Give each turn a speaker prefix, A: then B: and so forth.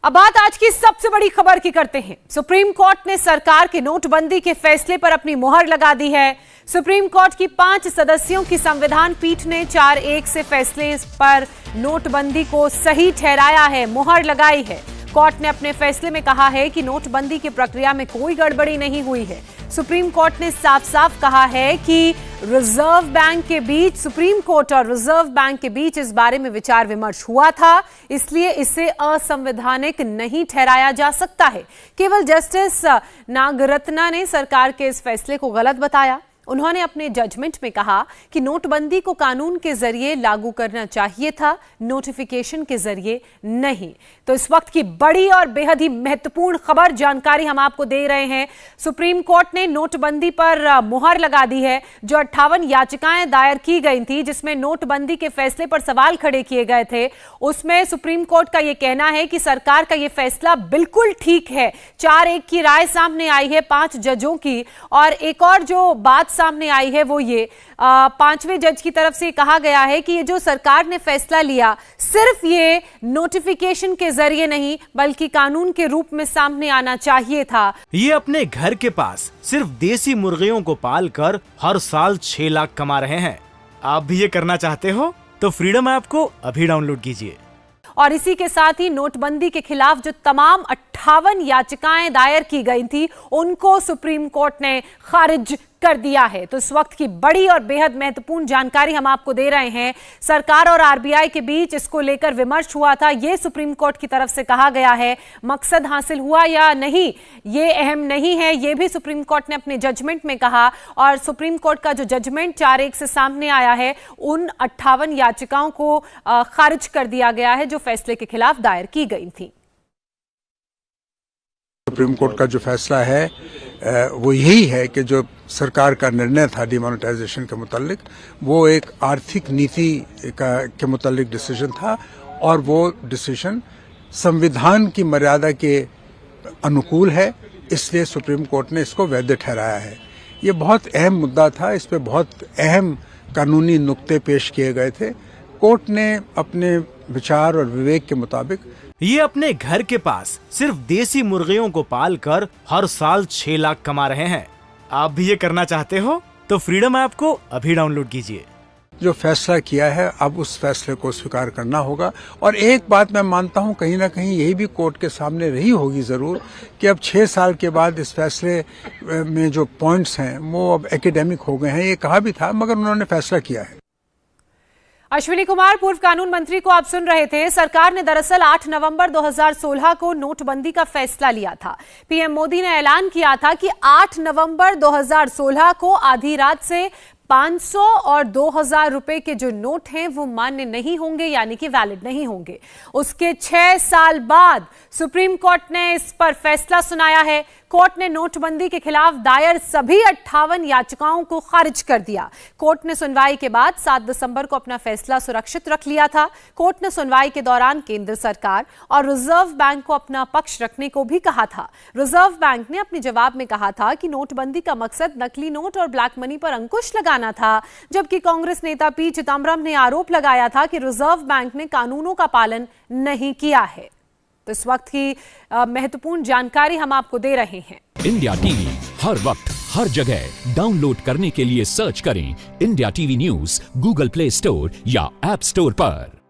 A: अब बात आज की सबसे बड़ी खबर की करते हैं। सुप्रीम कोर्ट ने सरकार के नोटबंदी के फैसले पर अपनी मुहर लगा दी है। सुप्रीम कोर्ट की 5 सदस्यों की संविधान पीठ ने 4-1 से फैसले पर नोटबंदी को सही ठहराया है, मुहर लगाई है। कोर्ट ने अपने फैसले में कहा है कि नोटबंदी की प्रक्रिया में कोई गड़बड़ी नहीं हुई है। सुप्रीम कोर्ट ने साफ साफ कहा है कि सुप्रीम कोर्ट और रिजर्व बैंक के बीच इस बारे में विचार विमर्श हुआ था, इसलिए इसे असंवैधानिक नहीं ठहराया जा सकता है। केवल जस्टिस नागरत्ना ने सरकार के इस फैसले को गलत बताया। उन्होंने अपने जजमेंट में कहा कि नोटबंदी को कानून के जरिए लागू करना चाहिए था, नोटिफिकेशन के जरिए नहीं। तो इस वक्त की बड़ी और बेहद ही महत्वपूर्ण खबर जानकारी हम आपको दे रहे हैं। सुप्रीम कोर्ट ने नोटबंदी पर मुहर लगा दी है। जो 58 याचिकाएं दायर की गई थी जिसमें नोटबंदी के फैसले पर सवाल खड़े किए गए थे, उसमें सुप्रीम कोर्ट का यह कहना है कि सरकार का यह फैसला बिल्कुल ठीक है। 4-1 की राय सामने आई है 5 जजों की। और एक और जो बात सामने आई है वो ये 5वें जज की तरफ से कहा गया है कि ये जो सरकार ने फैसला लिया सिर्फ ये नोटिफिकेशन के जरिए नहीं बल्कि कानून के रूप में सामने आना चाहिए था।
B: ये अपने घर के पास सिर्फ देसी मुर्गियों को पालकर हर साल 6 लाख कमा रहे हैं। आप भी ये करना चाहते हो तो फ्रीडम ऐप को अभी डाउनलोड कीजिए।
A: और इसी के साथ ही नोटबंदी के खिलाफ जो तमाम 58 याचिकाएं दायर की गई थी उनको सुप्रीम कोर्ट ने खारिज कर दिया है। तो इस वक्त की बड़ी और बेहद महत्वपूर्ण जानकारी हम आपको दे रहे हैं। सरकार और आरबीआई के बीच इसको लेकर विमर्श हुआ था, ये सुप्रीम कोर्ट की तरफ से कहा गया है। मकसद हासिल हुआ या नहीं ये अहम नहीं है, ये भी सुप्रीम कोर्ट ने अपने जजमेंट में कहा। और सुप्रीम कोर्ट का जो जजमेंट 4-1 से सामने आया है उन 58 याचिकाओं को खारिज कर दिया गया है जो फैसले के खिलाफ दायर की गई थी।
C: सुप्रीम कोर्ट का जो फैसला है वो यही है कि जो सरकार का निर्णय था डिमोनेटाइजेशन के मुतालिक वो एक आर्थिक नीति के मुतालिक डिसीजन था और वो डिसीजन संविधान की मर्यादा के अनुकूल है, इसलिए सुप्रीम कोर्ट ने इसको वैध ठहराया है। ये बहुत अहम मुद्दा था, इस पे बहुत अहम कानूनी नुक्ते पेश किए गए थे। कोर्ट ने अपने विचार और विवेक के मुताबिक
B: ये अपने घर के पास सिर्फ देसी मुर्गियों को पालकर हर साल 6 लाख कमा रहे हैं। आप भी ये करना चाहते हो तो फ्रीडम ऐप को अभी डाउनलोड कीजिए।
C: जो फैसला किया है अब उस फैसले को स्वीकार करना होगा। और एक बात मैं मानता हूं कहीं ना कहीं यही भी कोर्ट के सामने रही होगी जरूर कि अब 6 साल के बाद इस फैसले में जो पॉइंट्स हैं वो अब एकेडमिक हो गए हैं। ये कहा भी था मगर उन्होंने फैसला किया है।
A: अश्विनी कुमार, पूर्व कानून मंत्री को आप सुन रहे थे। सरकार ने दरअसल 8 नवंबर 2016 को नोटबंदी का फैसला लिया था। पीएम मोदी ने ऐलान किया था कि 8 नवंबर 2016 को आधी रात से 500 और 2000 रुपए के जो नोट हैं वो मान्य नहीं होंगे, यानी कि वैलिड नहीं होंगे। उसके 6 साल बाद सुप्रीम कोर्ट ने इस पर फैसला सुनाया है। कोर्ट ने नोटबंदी के खिलाफ दायर सभी 58 याचिकाओं को खारिज कर दिया। कोर्ट ने सुनवाई के बाद 7 दिसंबर को अपना फैसला सुरक्षित रख लिया था। कोर्ट ने सुनवाई के दौरान केंद्र सरकार और रिजर्व बैंक को अपना पक्ष रखने को भी कहा था। रिजर्व बैंक ने अपने जवाब में कहा था कि नोटबंदी का मकसद नकली नोट और ब्लैक मनी पर अंकुश लगाना था, जबकि कांग्रेस नेता पी चिदम्बरम ने आरोप लगाया था कि रिजर्व बैंक ने कानूनों का पालन नहीं किया है। तो इस वक्त की महत्वपूर्ण जानकारी हम आपको दे रहे हैं।
D: इंडिया टीवी हर वक्त हर जगह डाउनलोड करने के लिए सर्च करें India TV news Google play store या ऐप स्टोर पर।